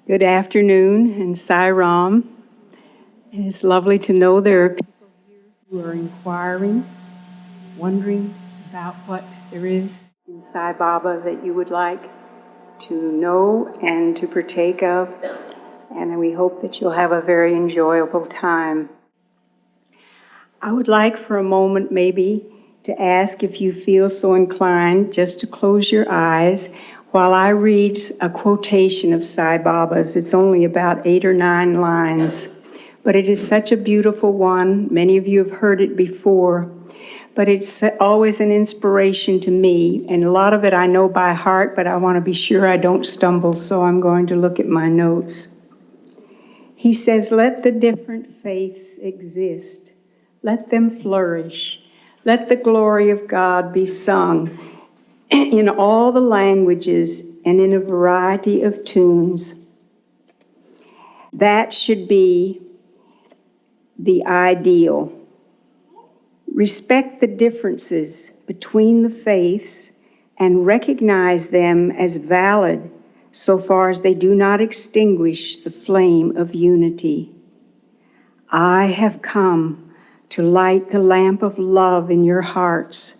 Good afternoon, and Sai Ram. And it's lovely to know there are people here who are inquiring, wondering about what there is in Sai Baba that you would like to know and to partake of. And we hope that you'll have a very enjoyable time. I would like for a moment maybe to ask if you feel so inclined just to close your eyes while I read a quotation of Sai Baba's. It's only about 8 or 9 lines, but it is such a beautiful one. Many of you have heard it before, but it's always an inspiration to me, and a lot of it I know by heart, but I want to be sure I don't stumble, so I'm going to look at my notes. He says, "Let the different faiths exist. Let them flourish. Let the glory of God be sung in all the languages and in a variety of tunes." That should be the ideal. Respect the differences between the faiths and recognize them as valid so far as they do not extinguish the flame of unity. I have come to light the lamp of love in your hearts,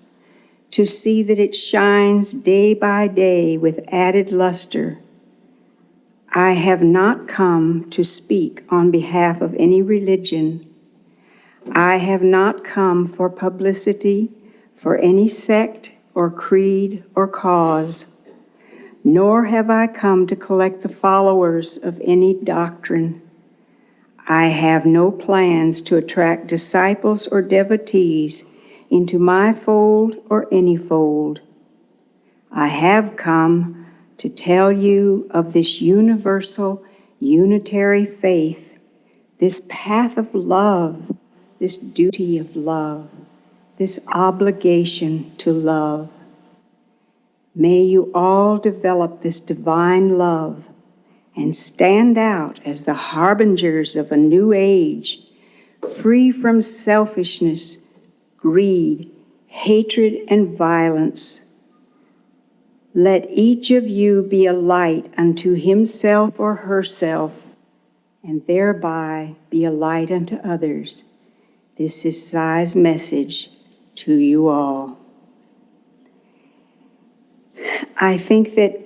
to see that it shines day by day with added luster. I have not come to speak on behalf of any religion. I have not come for publicity for any sect or creed or cause, nor have I come to collect the followers of any doctrine. I have no plans to attract disciples or devotees into my fold or any fold. I have come to tell you of this universal, unitary faith, this path of love, this duty of love, this obligation to love. May you all develop this divine love and stand out as the harbingers of a new age, free from selfishness, greed, hatred, and violence. Let each of you be a light unto himself or herself, and thereby be a light unto others. This is Sai's message to you all. I think that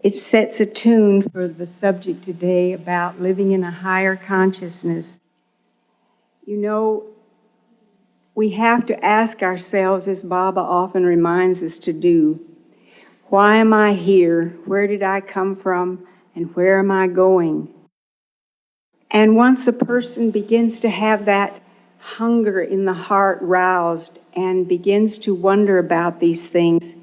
it sets a tune for the subject today about living in a higher consciousness. You know, we have to ask ourselves, as Baba often reminds us to do, why am I here? Where did I come from? And where am I going? And once a person begins to have that hunger in the heart roused and begins to wonder about these things,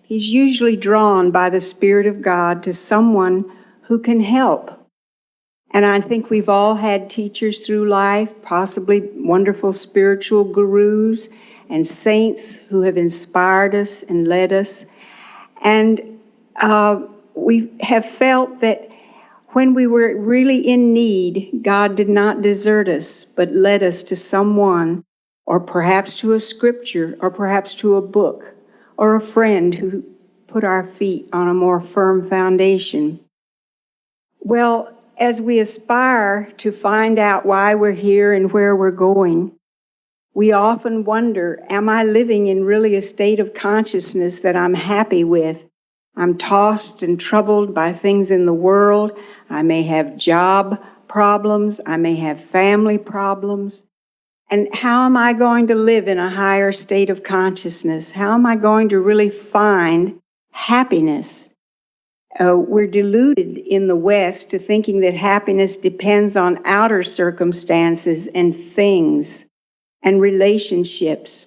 he's usually drawn by the Spirit of God to someone who can help. And I think we've all had teachers through life, possibly wonderful spiritual gurus and saints who have inspired us and led us. And we have felt that when we were really in need, God did not desert us, but led us to someone, or perhaps to a scripture, or perhaps to a book, or a friend who put our feet on a more firm foundation. Well, as we aspire to find out why we're here and where we're going, we often wonder, am I living in really a state of consciousness that I'm happy with? I'm tossed and troubled by things in the world. I may have job problems. I may have family problems. And how am I going to live in a higher state of consciousness? How am I going to really find happiness? We're deluded in the West to thinking that happiness depends on outer circumstances and things and relationships.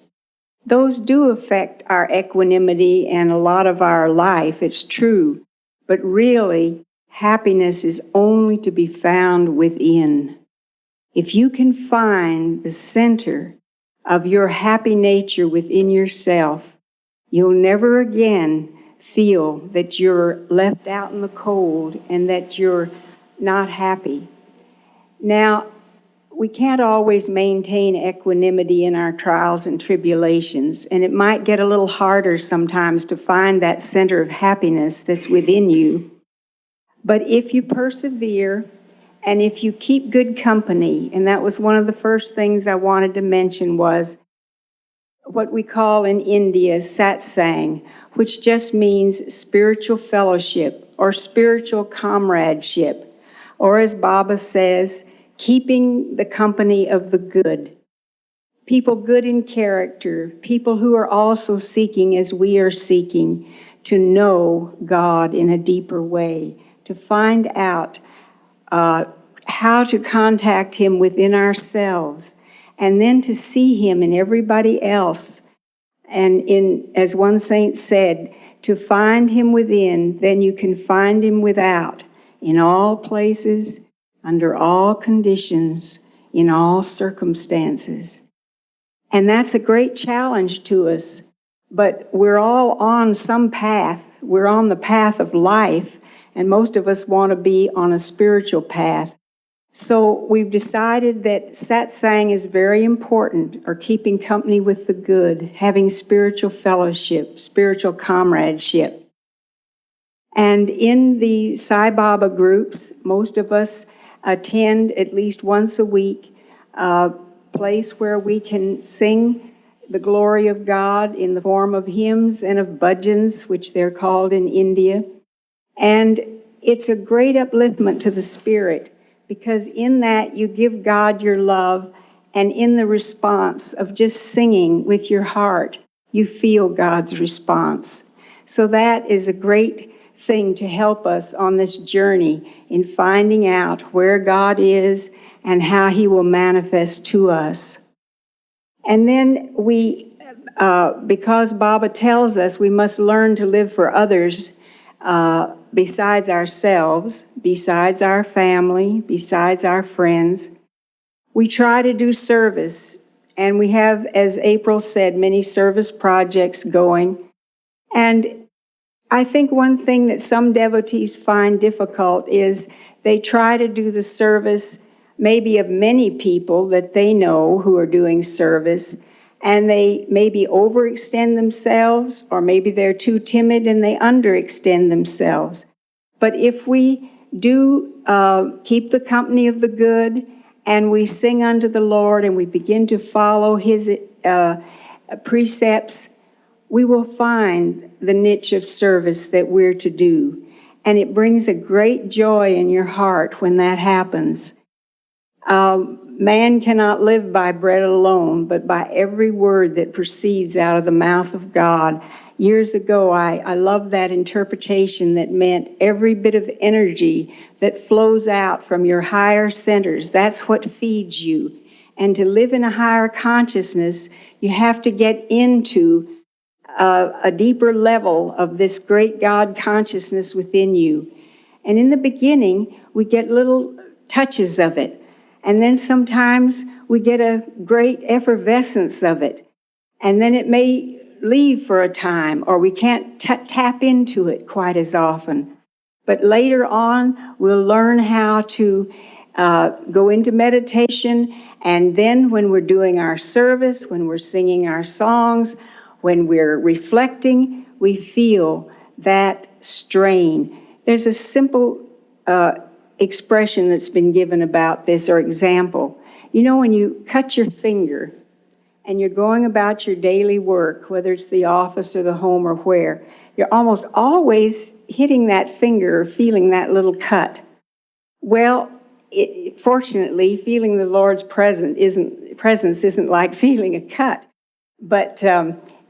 Those do affect our equanimity and a lot of our life, it's true. But really, happiness is only to be found within. If you can find the center of your happy nature within yourself, you'll never again feel that you're left out in the cold and that you're not happy. Now, we can't always maintain equanimity in our trials and tribulations, and it might get a little harder sometimes to find that center of happiness that's within you. But if you persevere and if you keep good company, and that was one of the first things I wanted to mention, was what we call in India Satsang, which just means spiritual fellowship or spiritual comradeship, or as Baba says, keeping the company of the good. People good in character, people who are also seeking, as we are seeking, to know God in a deeper way, to find out how to contact Him within ourselves, and then to see Him in everybody else. And as one saint said, to find Him within, then you can find Him without, in all places, under all conditions, in all circumstances. And that's a great challenge to us, but we're all on some path. We're on the path of life, and most of us want to be on a spiritual path. So we've decided that satsang is very important, or keeping company with the good, having spiritual fellowship, spiritual comradeship. And in the Sai Baba groups, most of us attend at least once a week a place where we can sing the glory of God in the form of hymns and of bhajans, which they're called in India. And it's a great upliftment to the spirit, because in that you give God your love, and in the response of just singing with your heart, you feel God's response. So that is a great thing to help us on this journey in finding out where God is and how He will manifest to us. And then we, because Baba tells us we must learn to live for others, besides ourselves, besides our family, besides our friends, we try to do service. And we have, as April said, many service projects going. And I think one thing that some devotees find difficult is they try to do the service maybe of many people that they know who are doing service, and they maybe overextend themselves, or maybe they're too timid and they underextend themselves. But if we do keep the company of the good, and we sing unto the Lord, and we begin to follow His precepts, we will find the niche of service that we're to do. And it brings a great joy in your heart when that happens. Man cannot live by bread alone, but by every word that proceeds out of the mouth of God. Years ago, I loved that interpretation that meant every bit of energy that flows out from your higher centers, that's what feeds you. And to live in a higher consciousness, you have to get into a deeper level of this great God consciousness within you. And in the beginning, we get little touches of it. And then sometimes we get a great effervescence of it. And then it may leave for a time, or we can't tap into it quite as often. But later on, we'll learn how to go into meditation. And then when we're doing our service, when we're singing our songs, when we're reflecting, we feel that strain. There's a simple expression that's been given about this, or example. You know, when you cut your finger and you're going about your daily work, whether it's the office or the home or where, you're almost always hitting that finger or feeling that little cut. Well, fortunately, feeling the Lord's presence isn't like feeling a cut, but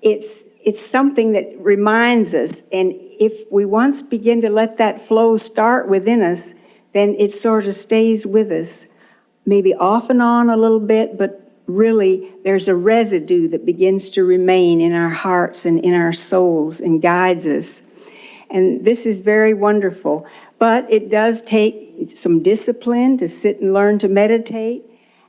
it's something that reminds us. And if we once begin to let that flow start within us, then it sort of stays with us, maybe off and on a little bit, but really there's a residue that begins to remain in our hearts and in our souls and guides us. And this is very wonderful. But it does take some discipline to sit and learn to meditate.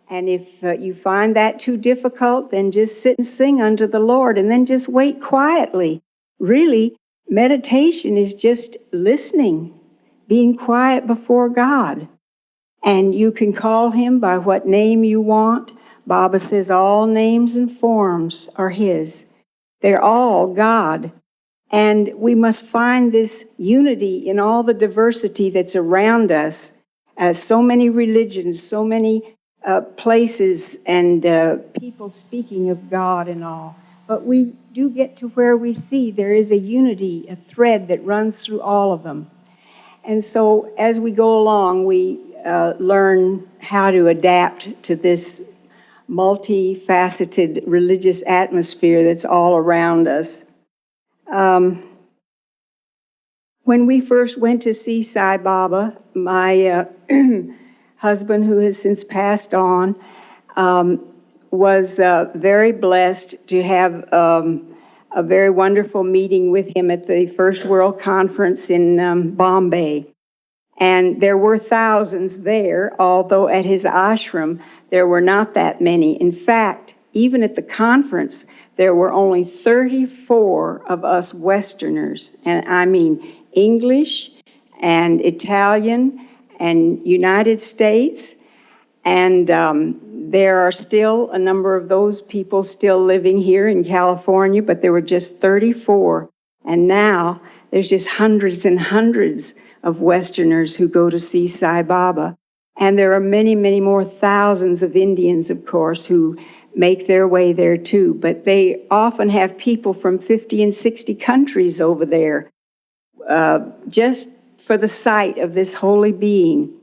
And if you find that too difficult, then just sit and sing unto the Lord, and then just wait quietly. Really, meditation is just listening, being quiet before God. And you can call Him by what name you want. Baba says all names and forms are His. They're all God. And we must find this unity in all the diversity that's around us. So many religions, so many places and people speaking of God and all. But we do get to where we see there is a unity, a thread that runs through all of them. And so as we go along, we learn how to adapt to this multifaceted religious atmosphere that's all around us. When we first went to see Sai Baba, my husband, who has since passed on, was very blessed to have a very wonderful meeting with him at the First World Conference in Bombay. And there were thousands there, although at his ashram there were not that many. In fact, even at the conference, there were only 34 of us Westerners, and I mean English and Italian and United States, and there are still a number of those people still living here in California, but there were just 34. And now there's just hundreds and hundreds of Westerners who go to see Sai Baba. And there are many, many more thousands of Indians, of course, who make their way there too. But they often have people from 50 and 60 countries over there just for the sight of this holy being.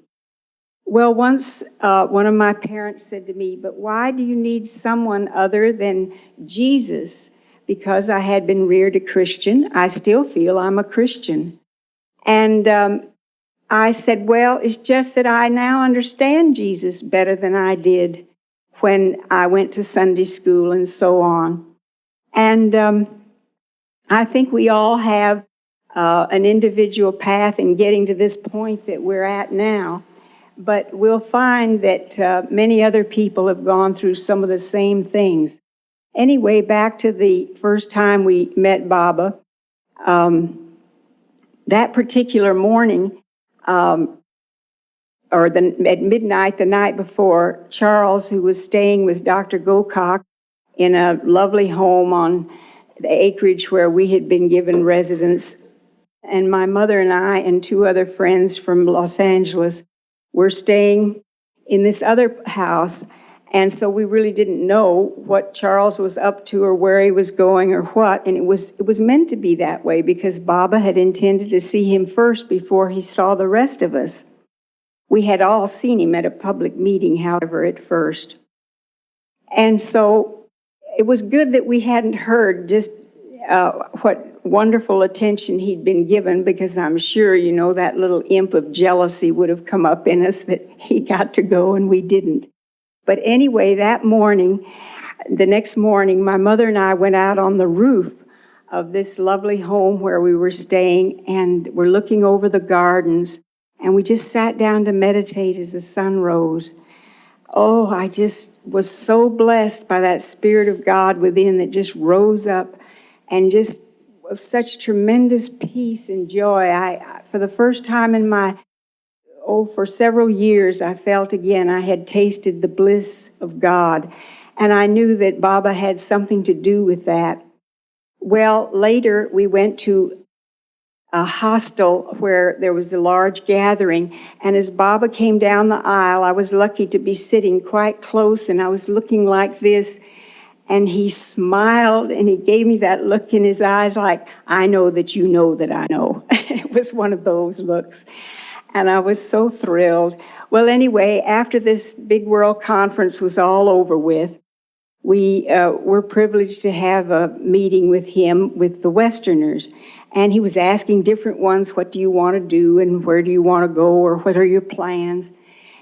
Well, once one of my parents said to me, "But why do you need someone other than Jesus?" Because I had been reared a Christian. I still feel I'm a Christian. And I said, well, it's just that I now understand Jesus better than I did when I went to Sunday school and so on. And I think we all have an individual path in getting to this point that we're at now. But we'll find that many other people have gone through some of the same things. Anyway, back to the first time we met Baba, that particular morning, at midnight, the night before, Charles, who was staying with Dr. Gokak in a lovely home on the acreage where we had been given residence, and my mother and I and two other friends from Los Angeles were staying in this other house. And so we really didn't know what Charles was up to or where he was going or what. And it was meant to be that way because Baba had intended to see him first before he saw the rest of us. We had all seen him at a public meeting, however, at first. And so it was good that we hadn't heard just what wonderful attention he'd been given, because I'm sure, you know, that little imp of jealousy would have come up in us that he got to go and we didn't. But anyway, that morning, the next morning, my mother and I went out on the roof of this lovely home where we were staying, and we're looking over the gardens, and we just sat down to meditate as the sun rose. Oh, I just was so blessed by that Spirit of God within that just rose up, and just of such tremendous peace and joy. I for the first time in my for several years, I felt again I had tasted the bliss of God, and I knew that Baba had something to do with that. Well, later we went to a hostel where there was a large gathering, and as Baba came down the aisle, I was lucky to be sitting quite close, and I was looking like this, and he smiled, and he gave me that look in his eyes like, I know that you know that I know. It was one of those looks. And I was so thrilled. Well, anyway, after this big world conference was all over with, we were privileged to have a meeting with him, with the Westerners. And he was asking different ones, what do you want to do and where do you want to go or what are your plans?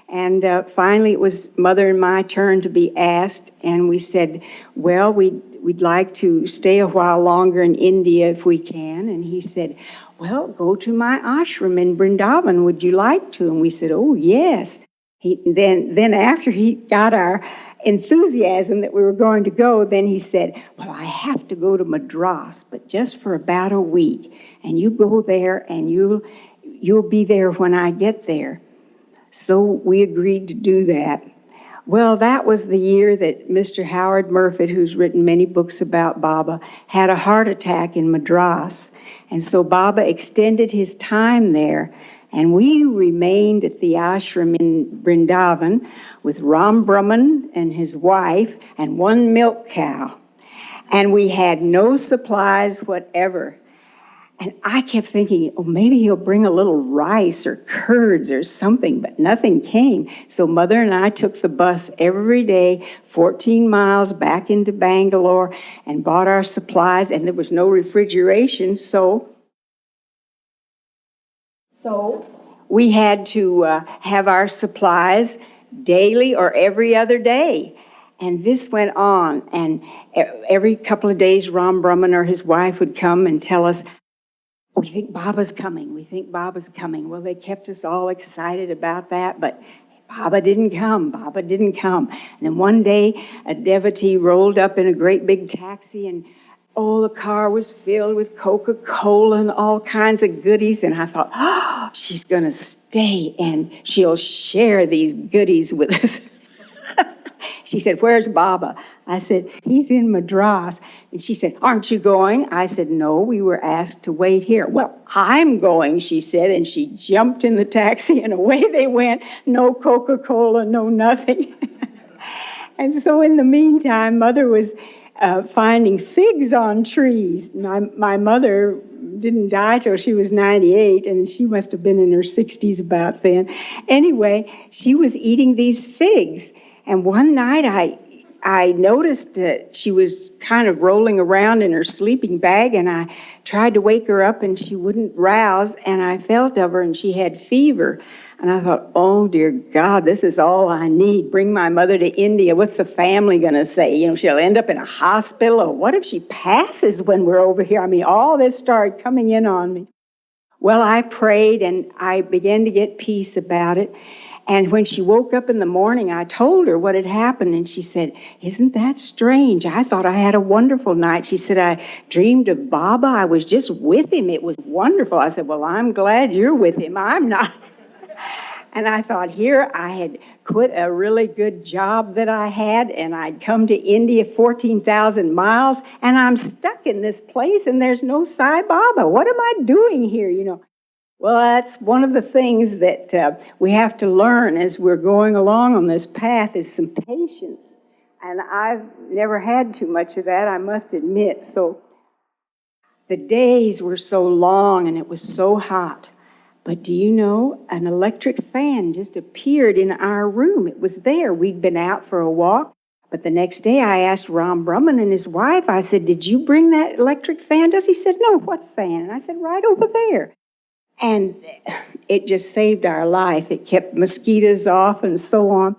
And finally, it was Mother and my turn to be asked. And we said, well, we'd like to stay a while longer in India if we can. And he said, well, go to my ashram in Vrindavan. Would you like to? And we said, oh, yes. Then after he got our enthusiasm that we were going to go, then he said, well, I have to go to Madras, but just for about a week. And you go there and you'll be there when I get there. So we agreed to do that. Well, that was the year that Mr. Howard Murphy, who's written many books about Baba, had a heart attack in Madras. And so Baba extended his time there, and we remained at the ashram in Vrindavan with Ram Brahman and his wife and one milk cow. And we had no supplies whatever. And I kept thinking, oh, maybe he'll bring a little rice or curds or something, but nothing came. So Mother and I took the bus every day, 14 miles back into Bangalore, and bought our supplies, and there was no refrigeration, so we had to have our supplies daily or every other day. And this went on, and every couple of days, Ram Brahman or his wife would come and tell us, we think Baba's coming. We think Baba's coming. Well, they kept us all excited about that, but Baba didn't come. Baba didn't come. And then one day, a devotee rolled up in a great big taxi, and the car was filled with Coca-Cola and all kinds of goodies. And I thought, oh, she's going to stay, and she'll share these goodies with us. She said, where's Baba? I said, he's in Madras. And she said, aren't you going? I said, no, we were asked to wait here. Well, I'm going, she said, and she jumped in the taxi, and away they went. No Coca-Cola, no nothing. And so in the meantime, Mother was finding figs on trees. My mother didn't die till she was 98, and she must have been in her 60s about then. Anyway, she was eating these figs. And one night I noticed that she was kind of rolling around in her sleeping bag, and I tried to wake her up, and she wouldn't rouse, and I felt of her, and she had fever. And I thought, oh, dear God, this is all I need. Bring my mother to India. What's the family going to say? You know, she'll end up in a hospital, or what if she passes when we're over here? I mean, all this started coming in on me. Well, I prayed, and I began to get peace about it. And when she woke up in the morning, I told her what had happened, and she said, isn't that strange? I thought I had a wonderful night. She said, I dreamed of Baba. I was just with him. It was wonderful. I said, well, I'm glad you're with him. I'm not. And I thought, here I had quit a really good job that I had, and I'd come to India 14,000 miles, and I'm stuck in this place, and there's no Sai Baba. What am I doing here, you know? Well, that's one of the things that we have to learn as we're going along on this path is some patience. And I've never had too much of that, I must admit. So the days were so long and it was so hot. But do you know, an electric fan just appeared in our room. It was there. We'd been out for a walk. But the next day I asked Ram Brahman and his wife, I said, did you bring that electric fan? He said, no, what fan? And I said, right over there. And it just saved our life. It kept mosquitoes off and so on.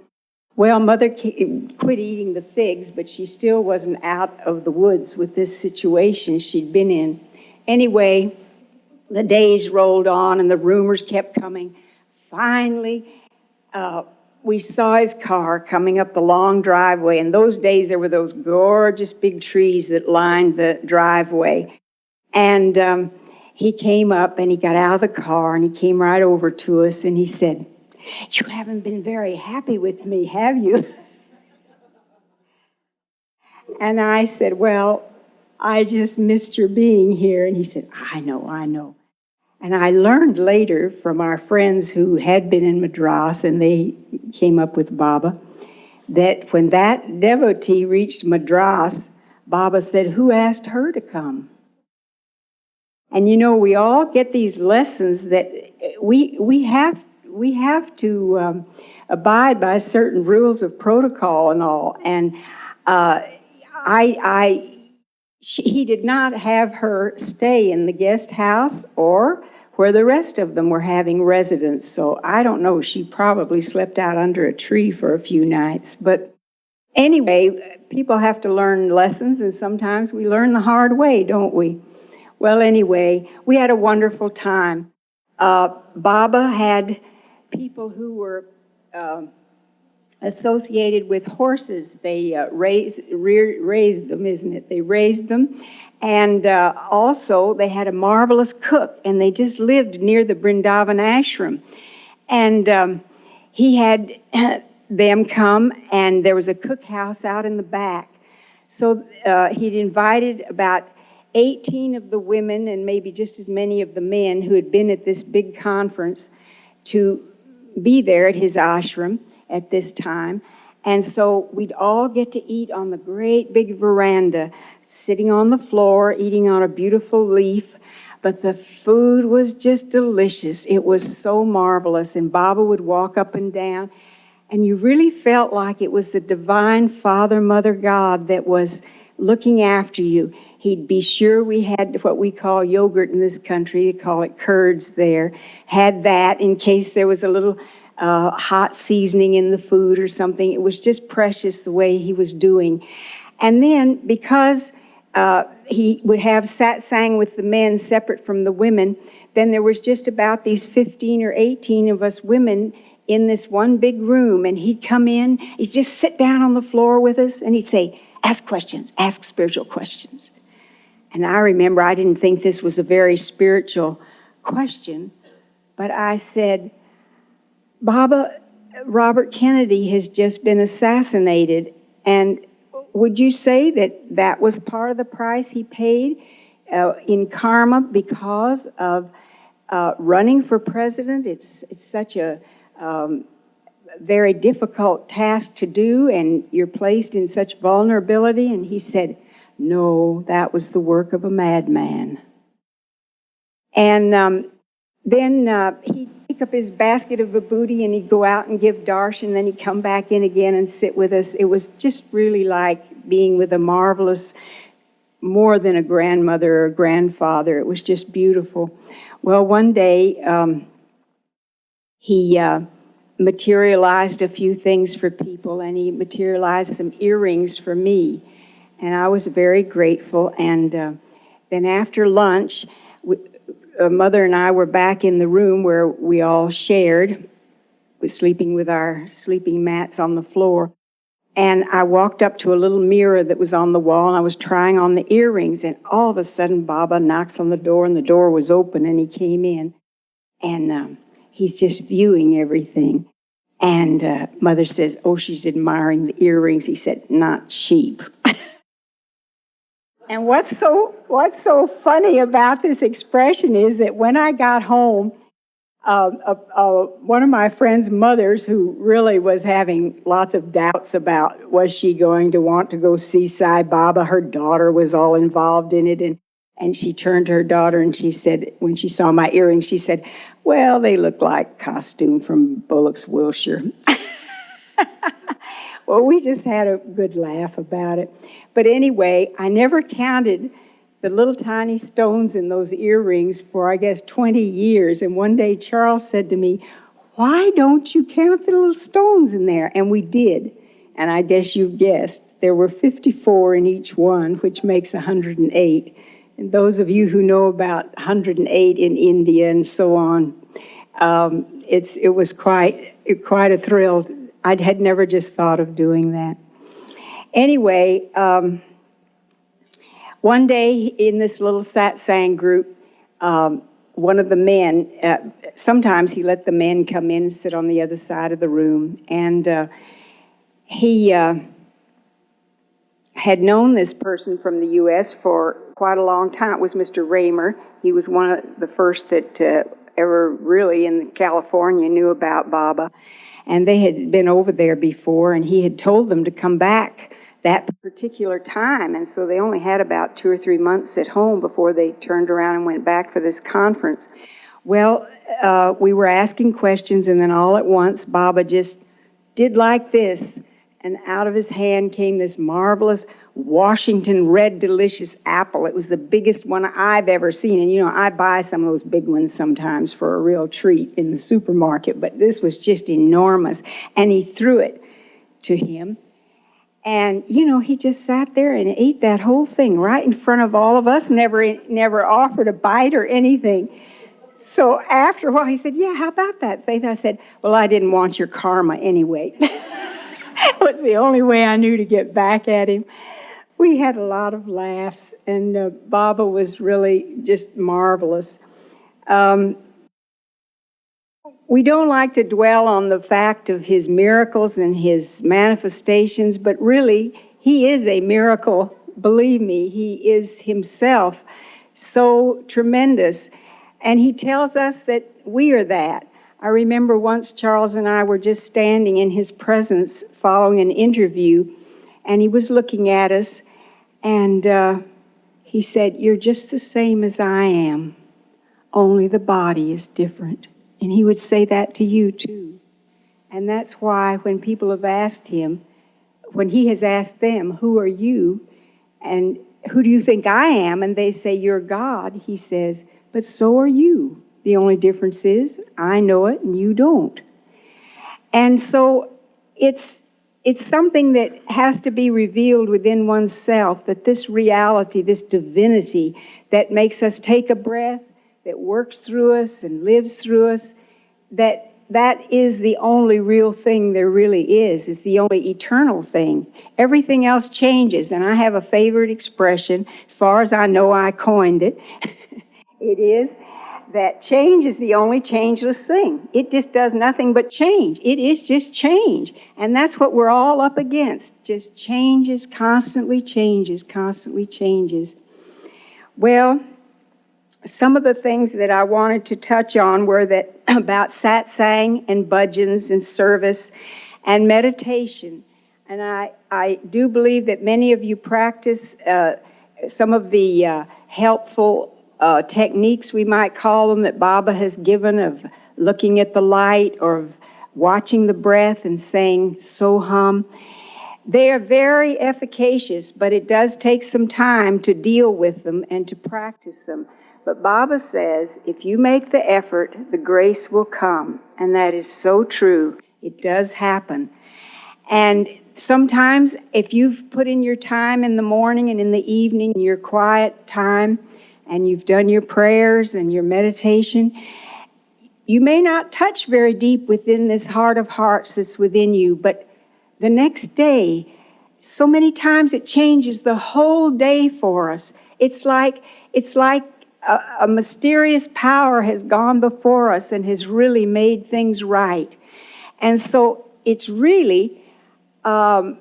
Well, Mother quit eating the figs, but she still wasn't out of the woods with this situation she'd been in. Anyway, the days rolled on and the rumors kept coming. Finally, we saw his car coming up the long driveway. In those days, there were those gorgeous big trees that lined the driveway. And he came up and he got out of the car and he came right over to us and he said, you haven't been very happy with me, have you? And I said, well, I just missed your being here. And he said, I know. And I learned later from our friends who had been in Madras and they came up with Baba, that when that devotee reached Madras, Baba said, who asked her to come? And you know, we all get these lessons that we have to abide by certain rules of protocol and all. And he did not have her stay in the guest house or where the rest of them were having residence. So I don't know, she probably slept out under a tree for a few nights. But anyway, people have to learn lessons, and sometimes we learn the hard way, don't we? Well, anyway, we had a wonderful time. Baba had people who were associated with horses. They raised them, isn't it? They raised them. And also, they had a marvelous cook, and they just lived near the Vrindavan ashram. And he had them come, and there was a cookhouse out in the back. So he'd invited about 18 of the women and maybe just as many of the men who had been at this big conference to be there at his ashram at this time. And so we'd all get to eat on the great big veranda, sitting on the floor, eating on a beautiful leaf. But the food was just delicious. It was so marvelous. And Baba would walk up and down, and you really felt like it was the divine Father, Mother, God that was looking after you. He'd be sure we had what we call yogurt in this country. They call it curds there. Had that in case there was a little hot seasoning in the food or something. It was just precious the way he was doing. And then because he would have satsang with the men separate from the women, then there was just about these 15 or 18 of us women in this one big room, and he'd come in, he'd just sit down on the floor with us, and he'd say, ask questions, ask spiritual questions. And I remember I didn't think this was a very spiritual question, but I said, Baba, Robert Kennedy has just been assassinated, and would you say that that was part of the price he paid in karma because of running for president? It's such a very difficult task to do, and you're placed in such vulnerability. And he said, no, that was the work of a madman. And then he'd pick up his basket of vibhuti and he'd go out and give darshan, and then he'd come back in again and sit with us. It was just really like being with a marvelous, more than a grandmother or a grandfather. It was just beautiful. Well, one day he materialized a few things for people, and he materialized some earrings for me. And I was very grateful. And then after lunch, Mother and I were back in the room where we all shared, sleeping with our sleeping mats on the floor. And I walked up to a little mirror that was on the wall, and I was trying on the earrings. And all of a sudden, Baba knocks on the door, and the door was open, and he came in. And he's just viewing everything. And Mother says, oh, she's admiring the earrings. He said, not cheap. And what's so funny about this expression is that when I got home, one of my friend's mothers, who really was having lots of doubts about was she going to want to go see Sai Baba, her daughter was all involved in it, and she turned to her daughter and she said, when she saw my earrings, she said, well, they look like costume from Bullock's Wilshire. Well, we just had a good laugh about it. But anyway, I never counted the little tiny stones in those earrings for, I guess, 20 years. And one day Charles said to me, why don't you count the little stones in there? And we did. And I guess you've guessed, there were 54 in each one, which makes 108. And those of you who know about 108 in India and so on, it was quite a thrill. I had never just thought of doing that. Anyway, one day in this little satsang group, one of the men, sometimes he let the men come in and sit on the other side of the room, and he had known this person from the U.S. for quite a long time. It was Mr. Raymer. He was one of the first that ever really in California knew about Baba. And they had been over there before, and he had told them to come back that particular time. And so they only had about 2 or 3 months at home before they turned around and went back for this conference. Well, we were asking questions, and then all at once, Baba just did like this. And out of his hand came this marvelous Washington red delicious apple. It was the biggest one I've ever seen. And, you know, I buy some of those big ones sometimes for a real treat in the supermarket. But this was just enormous. And he threw it to him. And, you know, he just sat there and ate that whole thing right in front of all of us, never offered a bite or anything. So after a while, he said, yeah, how about that, Faith? I said, well, I didn't want your karma anyway. It was the only way I knew to get back at him. We had a lot of laughs, and Baba was really just marvelous. We don't like to dwell on the fact of his miracles and his manifestations, but really, he is a miracle. Believe me, he is himself so tremendous. And he tells us that we are that. I remember once Charles and I were just standing in his presence following an interview, and he was looking at us, and he said, "You're just the same as I am, only the body is different." And he would say that to you too. And that's why when people have asked him, when he has asked them, "Who are you? And who do you think I am?" And they say, "You're God," he says, "But so are you. The only difference is I know it and you don't." And so it's something that has to be revealed within oneself, that this reality, this divinity that makes us take a breath, that works through us and lives through us, that is the only real thing there really is. It's the only eternal thing. Everything else changes, and I have a favorite expression, as far as I know I coined it. It is that change is the only changeless thing. It just does nothing but change. It is just change. And that's what we're all up against. Just changes, constantly changes, constantly changes. Well, some of the things that I wanted to touch on were that about satsang and bhajans and service and meditation. And I do believe that many of you practice some of the helpful techniques, we might call them, that Baba has given, of looking at the light or of watching the breath and saying Soham. They are very efficacious, but it does take some time to deal with them and to practice them. But Baba says, if you make the effort, the grace will come. And that is so true. It does happen. And sometimes, if you've put in your time in the morning and in the evening, your quiet time, and you've done your prayers and your meditation, you may not touch very deep within this heart of hearts that's within you, but the next day, so many times it changes the whole day for us. It's like a mysterious power has gone before us and has really made things right. And so it's really our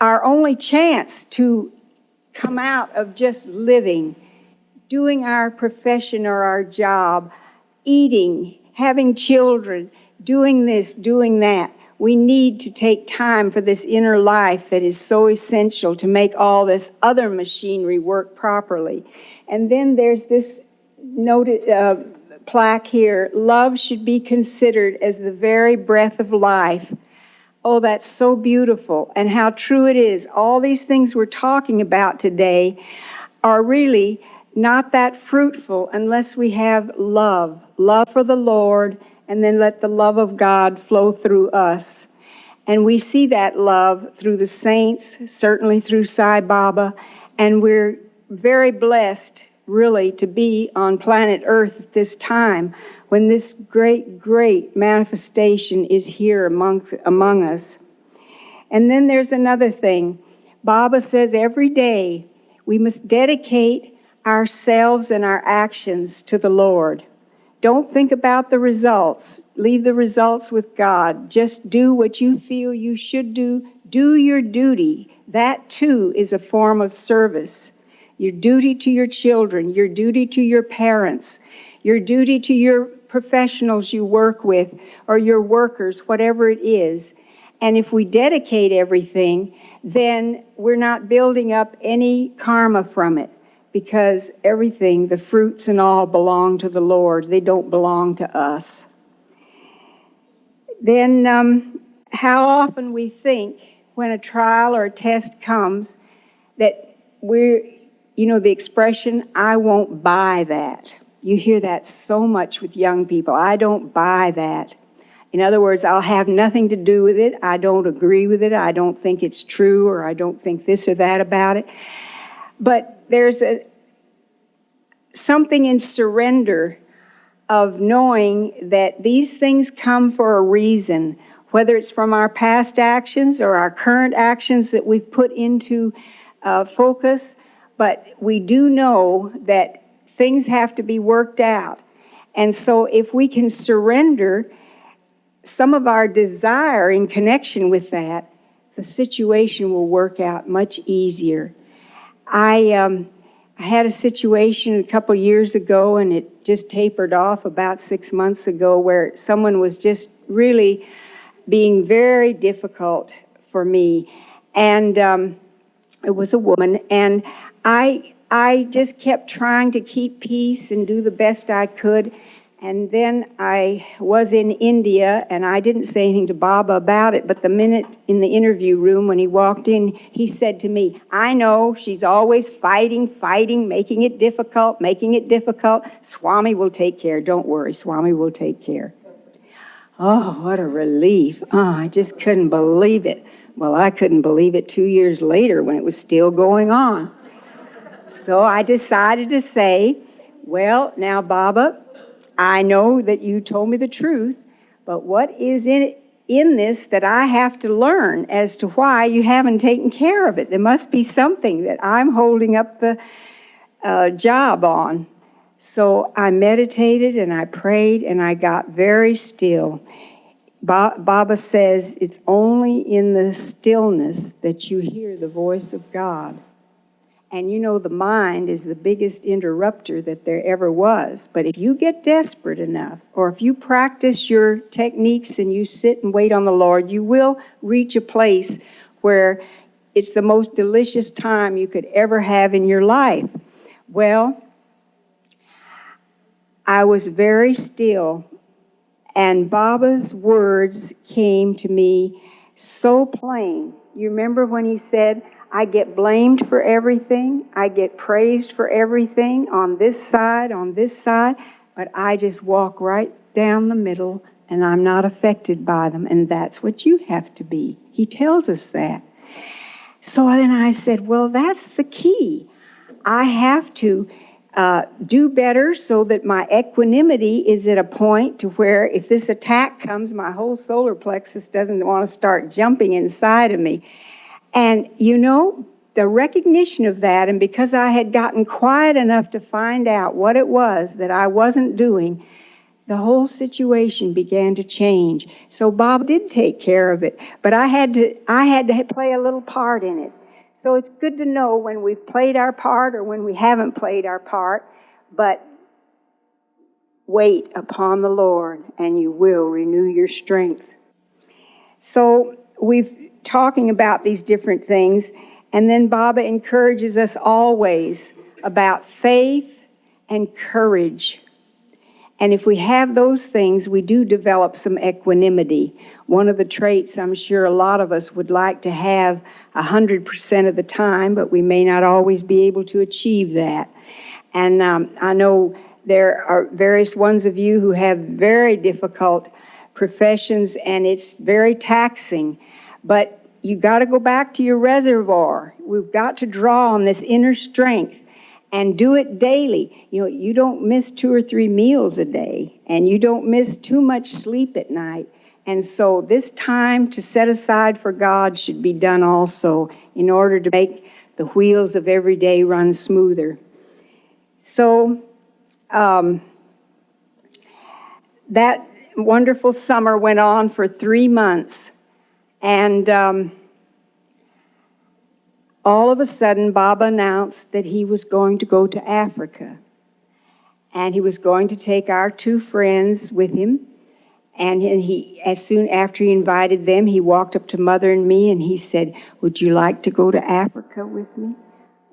only chance to come out of just living, doing our profession or our job, eating, having children, doing this, doing that. We need to take time for this inner life that is so essential to make all this other machinery work properly. And then there's this plaque here: love should be considered as the very breath of life. Oh, that's so beautiful, and how true it is. All these things we're talking about today are really not that fruitful unless we have love for the Lord, and then let the love of God flow through us. And we see that love through the saints, certainly through Sai Baba, and we're very blessed, really, to be on planet Earth at this time when this great, great manifestation is here among us. And then there's another thing. Baba says every day we must dedicate ourselves and our actions to the Lord. Don't think about the results. Leave the results with God. Just do what you feel you should do. Do your duty. That too is a form of service. Your duty to your children, your duty to your parents, your duty to your professionals you work with, or your workers, whatever it is. And if we dedicate everything, then we're not building up any karma from it, because everything, the fruits and all, belong to the Lord. They don't belong to us. Then how often we think when a trial or a test comes that the expression, "I won't buy that." You hear that so much with young people. "I don't buy that." In other words, I'll have nothing to do with it. I don't agree with it. I don't think it's true, or I don't think this or that about it. But there's something in surrender of knowing that these things come for a reason, whether it's from our past actions or our current actions that we've put into focus. But we do know that things have to be worked out. And so if we can surrender some of our desire in connection with that, the situation will work out much easier. I had a situation a couple years ago, and it just tapered off about 6 months ago, where someone was just really being very difficult for me. And it was a woman, and I just kept trying to keep peace and do the best I could. And then I was in India, and I didn't say anything to Baba about it, but the minute in the interview room when he walked in, he said to me, "I know, she's always fighting, making it difficult. Swami will take care. Don't worry, Swami will take care." Oh, what a relief. Oh, I just couldn't believe it. Well, I couldn't believe it 2 years later when it was still going on. So I decided to say, "Well, now, Baba, I know that you told me the truth, but what is in this that I have to learn as to why you haven't taken care of it? There must be something that I'm holding up the job on." So I meditated and I prayed and I got very still. Baba says it's only in the stillness that you hear the voice of God. And you know, the mind is the biggest interrupter that there ever was. But if you get desperate enough, or if you practice your techniques and you sit and wait on the Lord, you will reach a place where it's the most delicious time you could ever have in your life. Well, I was very still, and Baba's words came to me so plain. You remember when he said, "I get blamed for everything, I get praised for everything on this side, but I just walk right down the middle and I'm not affected by them, and that's what you have to be." He tells us that. So then I said, well, that's the key. I have to do better so that my equanimity is at a point to where if this attack comes, my whole solar plexus doesn't want to start jumping inside of me. And you know, the recognition of that, and because I had gotten quiet enough to find out what it was that I wasn't doing, the whole situation began to change. So Bob did take care of it, but I had to play a little part in it. So it's good to know when we've played our part or when we haven't played our part, but wait upon the Lord and you will renew your strength. So we've talking about these different things, and then Baba encourages us always about faith and courage. And if we have those things, we do develop some equanimity. One of the traits I'm sure a lot of us would like to have 100% of the time, but we may not always be able to achieve that. And I know there are various ones of you who have very difficult professions, and it's very taxing. But you got to go back to your reservoir. We've got to draw on this inner strength and do it daily. You know, you don't miss 2 or 3 meals a day, and you don't miss too much sleep at night. And so this time to set aside for God should be done also in order to make the wheels of every day run smoother. So that wonderful summer went on for 3 months. And all of a sudden, Baba announced that he was going to go to Africa. And he was going to take our 2 friends with him. And he, as soon after he invited them, he walked up to Mother and me and he said, "Would you like to go to Africa with me?"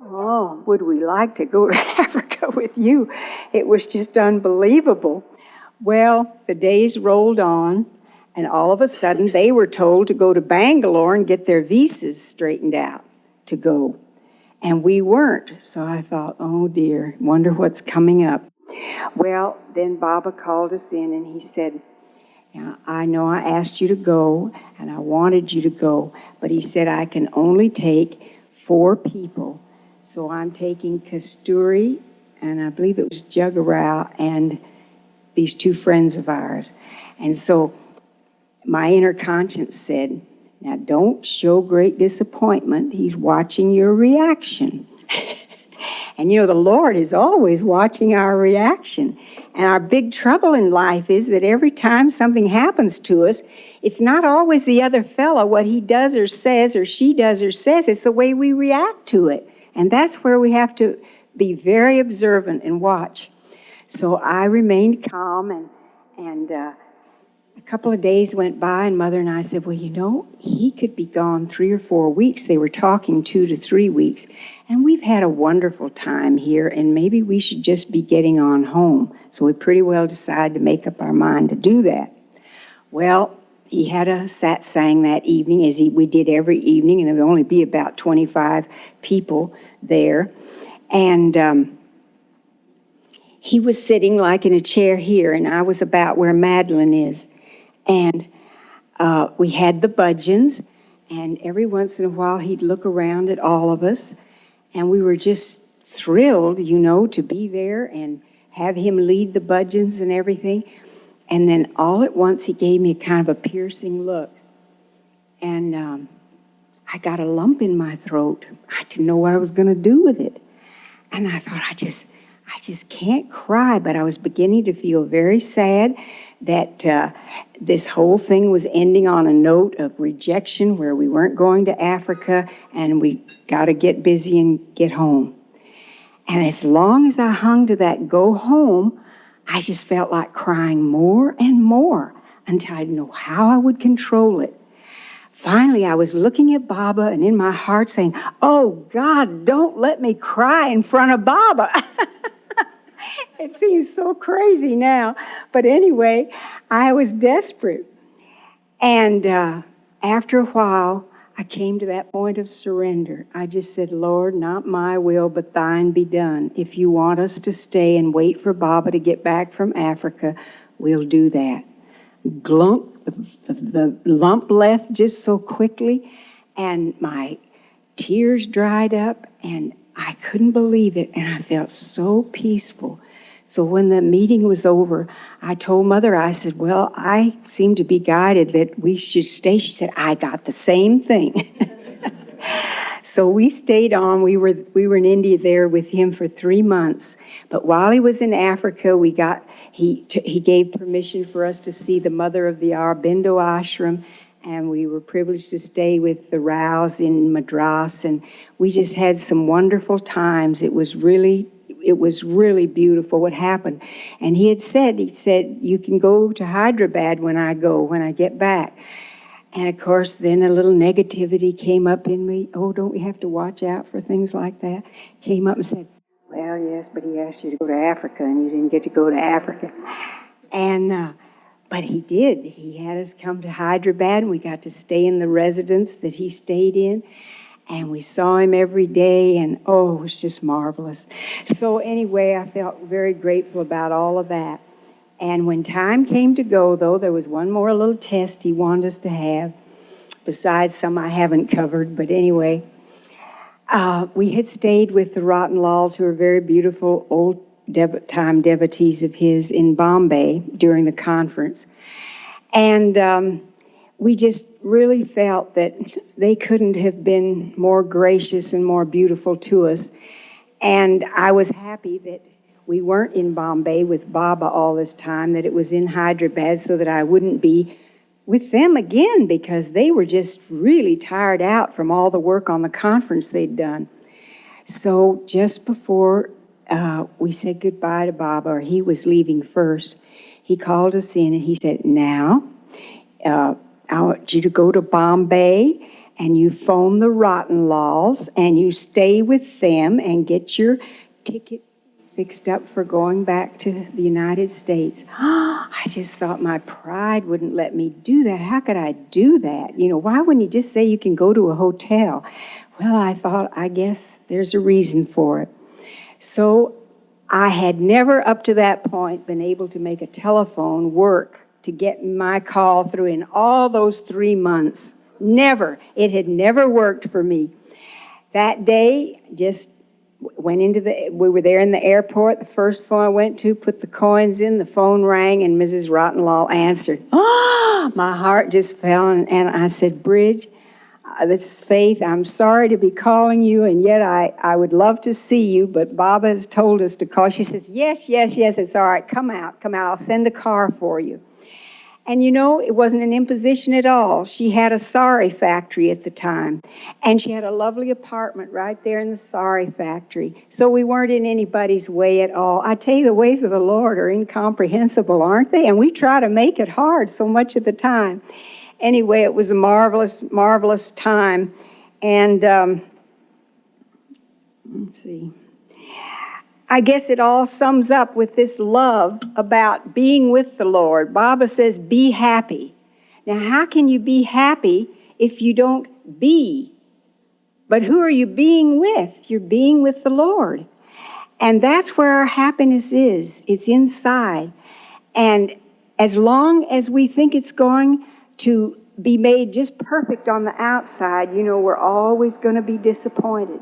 Oh, would we like to go to Africa with you? It was just unbelievable. Well, the days rolled on, and all of a sudden they were told to go to Bangalore and get their visas straightened out to go. And we weren't. So I thought, oh dear, wonder what's coming up. Well, then Baba called us in and he said, "Now, I know I asked you to go and I wanted you to go, but he said I can only take 4 people. So I'm taking Kasturi, and I believe it was Jaggarao, and these 2 friends of ours." And so my inner conscience said, "Now don't show great disappointment. He's watching your reaction." And you know, the Lord is always watching our reaction. And our big trouble in life is that every time something happens to us, it's not always the other fellow, what he does or says, or she does or says. It's the way we react to it. And that's where we have to be very observant and watch. So I remained calm, and a couple of days went by, and Mother and I said, well, you know, he could be gone 3 or 4 weeks. They were talking 2 to 3 weeks. And we've had a wonderful time here, and maybe we should just be getting on home. So we pretty well decided to make up our mind to do that. Well, he had a satsang that evening, as we did every evening, and there would only be about 25 people there. And he was sitting like in a chair here, and I was about where Madeline is. And we had the budgeons, and every once in a while he'd look around at all of us, and we were just thrilled, you know, to be there and have him lead the budgeons and everything. And then all at once he gave me kind of a piercing look, and I got a lump in my throat. I didn't know what I was going to do with it. And I thought, I just can't cry, but I was beginning to feel very sad that this whole thing was ending on a note of rejection, where we weren't going to Africa, and we got to get busy and get home. And as long as I hung to that go home, I just felt like crying more and more until I didn't know how I would control it. Finally, I was looking at Baba and in my heart saying, oh, God, don't let me cry in front of Baba. It seems so crazy now. But anyway, I was desperate. And after a while, I came to that point of surrender. I just said, Lord, not my will, but thine be done. If you want us to stay and wait for Baba to get back from Africa, we'll do that. Glunk, the lump left just so quickly, and my tears dried up, and I couldn't believe it, and I felt so peaceful. So when the meeting was over, I told Mother, I said, well, I seem to be guided that we should stay. She said, I got the same thing. So we stayed on. We were in India there with him for 3 months. But while he was in Africa, he gave permission for us to see the mother of the Aurobindo ashram, and we were privileged to stay with the Raos in Madras, and we just had some wonderful times. It was really beautiful what happened. And he said, you can go to Hyderabad when I get back. And of course, then a little negativity came up in me. Oh, don't we have to watch out for things like that? Came up and said, well, yes, but he asked you to go to Africa, and you didn't get to go to Africa. And, but he did. He had us come to Hyderabad, and we got to stay in the residence that he stayed in. And we saw him every day, and oh, it was just marvelous. So anyway, I felt very grateful about all of that. And when time came to go, though, there was one more little test he wanted us to have, besides some I haven't covered. But anyway, we had stayed with the Ratanlals, who are very beautiful old-time devotees of his in Bombay during the conference. And we just really felt that they couldn't have been more gracious and more beautiful to us. And I was happy that we weren't in Bombay with Baba all this time, that it was in Hyderabad, so that I wouldn't be with them again, because they were just really tired out from all the work on the conference they'd done. So just before we said goodbye to Baba, or he was leaving first, he called us in and he said, now, I want you to go to Bombay and you phone the Ratanlals and you stay with them and get your ticket fixed up for going back to the United States. I just thought my pride wouldn't let me do that. How could I do that? You know, why wouldn't you just say you can go to a hotel? Well, I thought, I guess there's a reason for it. So I had never up to that point been able to make a telephone work to get my call through in all those 3 months. Never. It had never worked for me. That day, just we were there in the airport. The first phone I went to, put the coins in, the phone rang, and Mrs. Ratanlal answered. Oh, my heart just fell, and I said, Bridge, This is Faith. I'm sorry to be calling you, and yet I would love to see you, but Baba has told us to call. She says, yes, yes, yes, it's all right. Come out. I'll send a car for you. And you know, it wasn't an imposition at all. She had a sari factory at the time, and she had a lovely apartment right there in the sari factory. So we weren't in anybody's way at all. I tell you, the ways of the Lord are incomprehensible, aren't they? And we try to make it hard so much of the time. Anyway, it was a marvelous, marvelous time. And let's see. I guess it all sums up with this love about being with the Lord. Baba says, be happy. Now, how can you be happy if you don't be? But who are you being with? You're being with the Lord. And that's where our happiness is. It's inside. And as long as we think it's going to be made just perfect on the outside, you know, we're always going to be disappointed.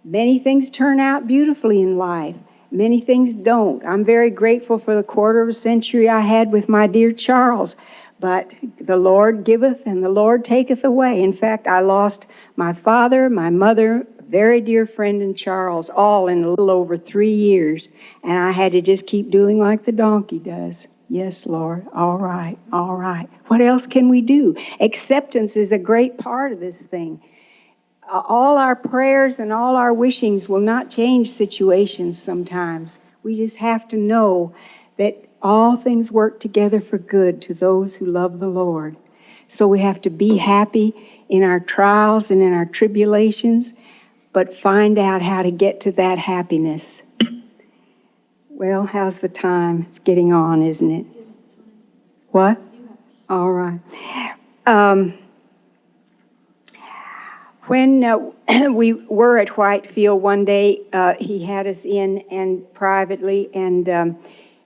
Many things turn out beautifully in life. Many things don't. I'm very grateful for the quarter of a century I had with my dear Charles. But the Lord giveth and the Lord taketh away. In fact, I lost my father, my mother, a very dear friend, and Charles, all in a little over 3 years. And I had to just keep doing like the donkey does. Yes, Lord. All right, all right. What else can we do? Acceptance is a great part of this thing. All our prayers and all our wishings will not change situations sometimes. We just have to know that all things work together for good to those who love the Lord. So we have to be happy in our trials and in our tribulations, but find out how to get to that happiness. Well, how's the time? It's getting on, isn't it? What? All right. When we were at Whitefield one day, he had us in and privately, and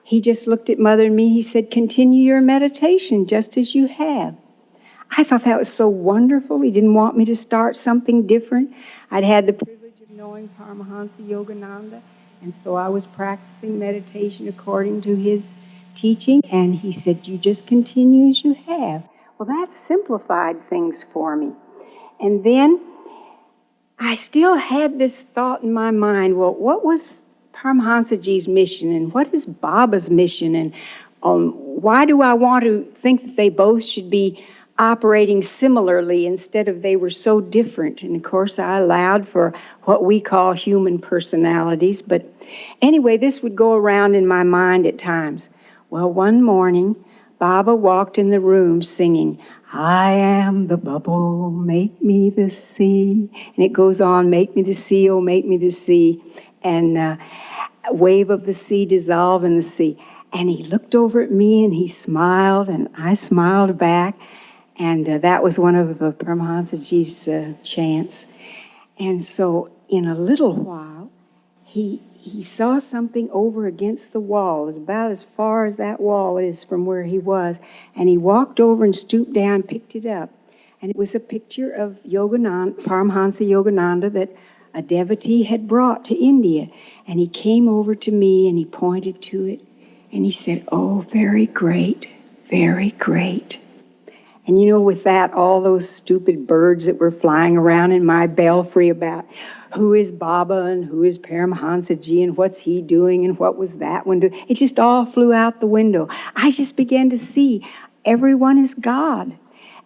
he just looked at Mother and me. He said, continue your meditation just as you have. I thought that was so wonderful. He didn't want me to start something different. I'd had the privilege of knowing Paramahansa Yogananda, and so I was practicing meditation according to his teaching, and he said, you just continue as you have. Well, that simplified things for me. And then I still had this thought in my mind, well, what was Paramahansaji's mission, and what is Baba's mission, and why do I want to think that they both should be operating similarly instead of they were so different? And of course, I allowed for what we call human personalities. But anyway, this would go around in my mind at times. Well, one morning, Baba walked in the room singing, I am the bubble, make me the sea. And it goes on, make me the sea, oh, make me the sea. And wave of the sea, dissolve in the sea. And he looked over at me and he smiled, and I smiled back. And that was one of Paramahansaji's chants. And so in a little while, he saw something over against the wall. It was about as far as that wall is from where he was. And he walked over and stooped down, picked it up. And it was a picture of Paramahansa Yogananda that a devotee had brought to India. And he came over to me and he pointed to it. And he said, oh, very great, very great. And you know, with that, all those stupid birds that were flying around in my belfry about who is Baba and who is Paramahansaji and what's he doing and what was that one doing, it just all flew out the window. I just began to see everyone is God.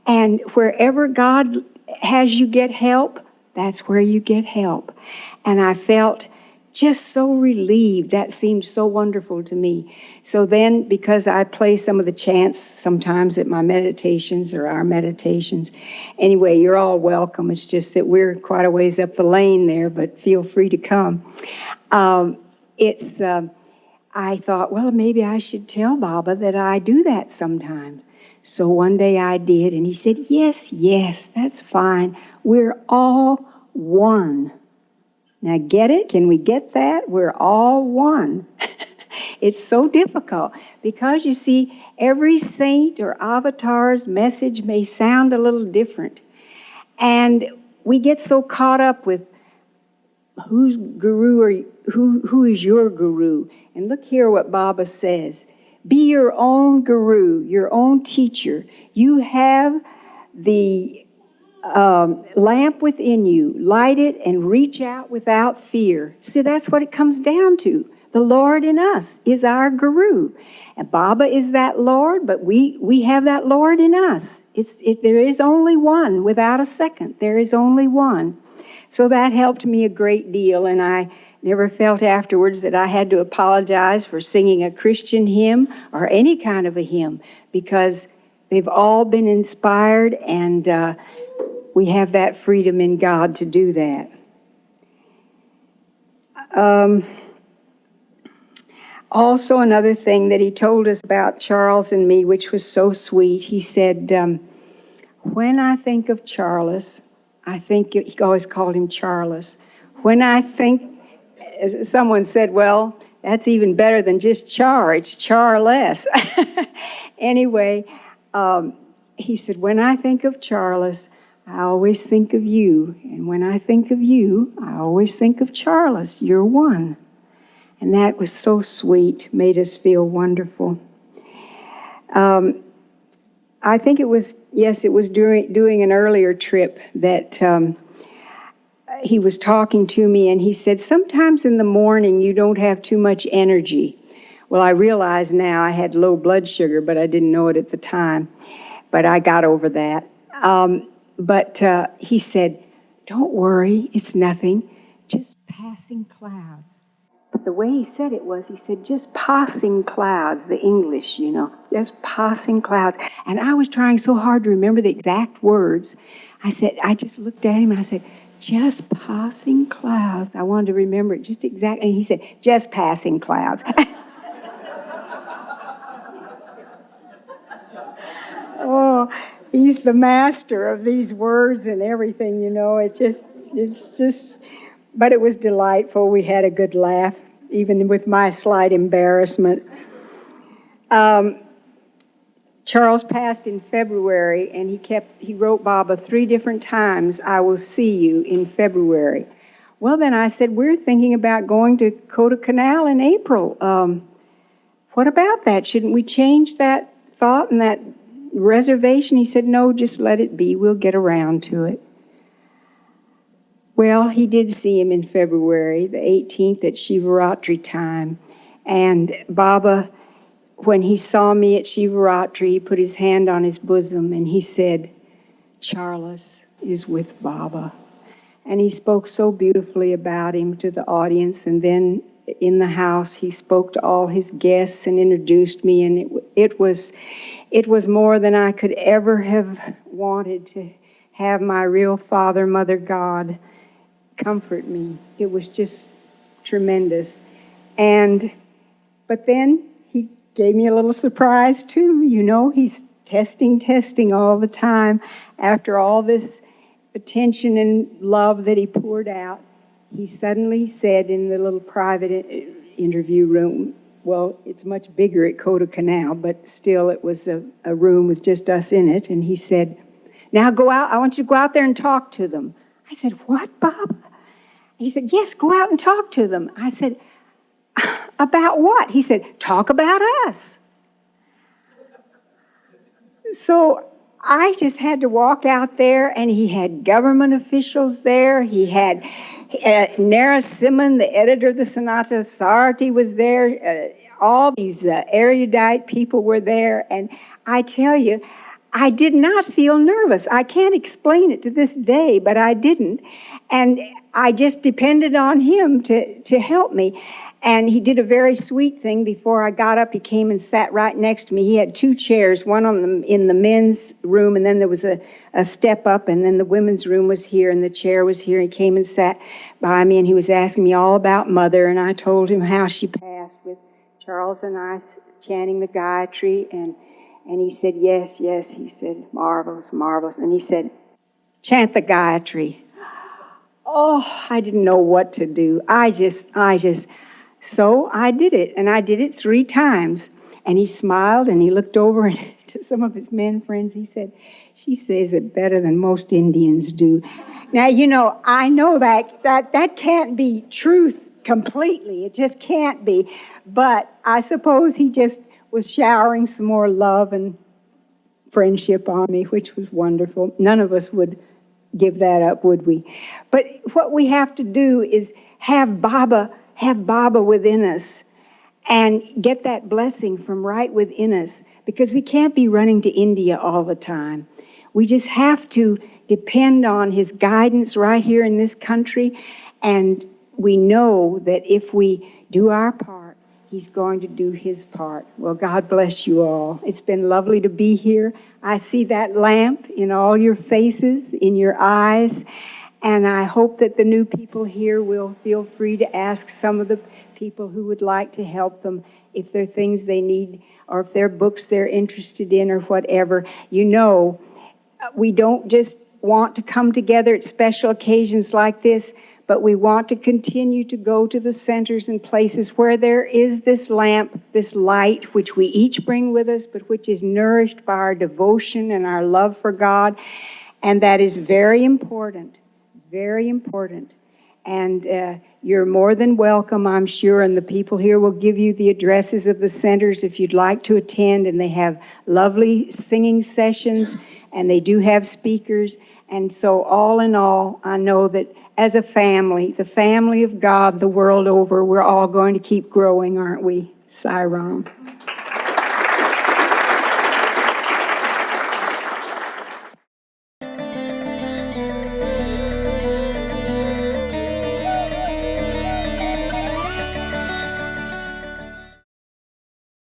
And wherever God has you get help, that's where you get help. And I felt just so relieved. That seemed so wonderful to me. So then, because I play some of the chants sometimes at my meditations or our meditations, anyway, you're all welcome. It's just that we're quite a ways up the lane there, but feel free to come. I thought, well, maybe I should tell Baba that I do that sometimes. So one day I did, and he said, yes, yes, that's fine. We're all one. Now get it? Can we get that? We're all one. It's so difficult because, you see, every saint or avatar's message may sound a little different. And we get so caught up with who's guru or who is your guru. And look here what Baba says. Be your own guru, your own teacher. You have the lamp within you. Light it and reach out without fear. See, that's what it comes down to. The Lord in us is our guru. And Baba is that Lord, but we have that Lord in us. There is only one without a second. There is only one. So that helped me a great deal, and I never felt afterwards that I had to apologize for singing a Christian hymn or any kind of a hymn, because they've all been inspired, and we have that freedom in God to do that. Also, another thing that he told us about Charles and me, which was so sweet, he said, when I think of Charles, I think, he always called him Charles. When I think, someone said, well, that's even better than just Char, it's Charless. Anyway, he said, when I think of Charles, I always think of you. And when I think of you, I always think of Charles. You're one. And that was so sweet, made us feel wonderful. I think it was doing an earlier trip that he was talking to me, and he said, sometimes in the morning you don't have too much energy. Well, I realize now I had low blood sugar, but I didn't know it at the time. But I got over that. But he said, don't worry, it's nothing, just passing clouds. But the way he said it was, he said, just passing clouds, the English, just passing clouds. And I was trying so hard to remember the exact words. I just looked at him and I said, just passing clouds. I wanted to remember it just exactly. And he said, just passing clouds. Oh, he's the master of these words and everything, it's just, but it was delightful. We had a good laugh, even with my slight embarrassment. Charles passed in February, and he wrote Baba 3 different times, I will see you in February. Well, then I said, we're thinking about going to Kodaikanal in April. What about that? Shouldn't we change that thought and that reservation? He said, no, just let it be. We'll get around to it. Well, he did see him in February, the 18th at Shivaratri time. And Baba, when he saw me at Shivaratri, he put his hand on his bosom and he said, Charles is with Baba. And he spoke so beautifully about him to the audience. And then in the house, he spoke to all his guests and introduced me. And it was more than I could ever have wanted, to have my real Father, Mother, God comfort me. It was just tremendous. But then he gave me a little surprise too. He's testing all the time. After all this attention and love that he poured out, he suddenly said in the little private interview room, well, it's much bigger at Kodaikanal, but still it was a room with just us in it, and he said, now go out, I want you to go out there and talk to them. I said, what, Bob? He said, yes, go out and talk to them. I said, about what? He said, talk about us. So I just had to walk out there, and he had government officials there. He had Narasimhan, the editor of the Sanatana Sarati, was there. All these erudite people were there. And I tell you, I did not feel nervous. I can't explain it to this day, but I didn't. And I just depended on him to help me. And he did a very sweet thing. Before I got up, he came and sat right next to me. He had 2 chairs, one in the men's room, and then there was a step up, and then the women's room was here, and the chair was here. He came and sat by me, and he was asking me all about Mother, and I told him how she passed with Charles and I chanting the Gayatri, and he said, yes, he said, marvelous, marvelous. And he said, chant the Gayatri. Oh, I didn't know what to do. So I did it, and I did it 3 times. And he smiled, and he looked over to some of his men friends. He said, she says it better than most Indians do. Now, I know that can't be truth completely. It just can't be. But I suppose he just was showering some more love and friendship on me, which was wonderful. None of us would give that up, would we? But what we have to do is have Baba within us and get that blessing from right within us, because we can't be running to India all the time. We just have to depend on his guidance right here in this country, and we know that if we do our part, he's going to do his part. Well, God bless you all. It's been lovely to be here. I see that lamp in all your faces, in your eyes, and I hope that the new people here will feel free to ask some of the people who would like to help them if there are things they need, or if there are books they're interested in, or whatever. You know, we don't just want to come together at special occasions like this, but we want to continue to go to the centers and places where there is this lamp, this light, which we each bring with us, but which is nourished by our devotion and our love for God. And that is very important, very important. And you're more than welcome, I'm sure, and the people here will give you the addresses of the centers if you'd like to attend. And they have lovely singing sessions, and they do have speakers. And so all in all, I know that as a family, the family of God the world over, we're all going to keep growing, aren't we? Sai Ram.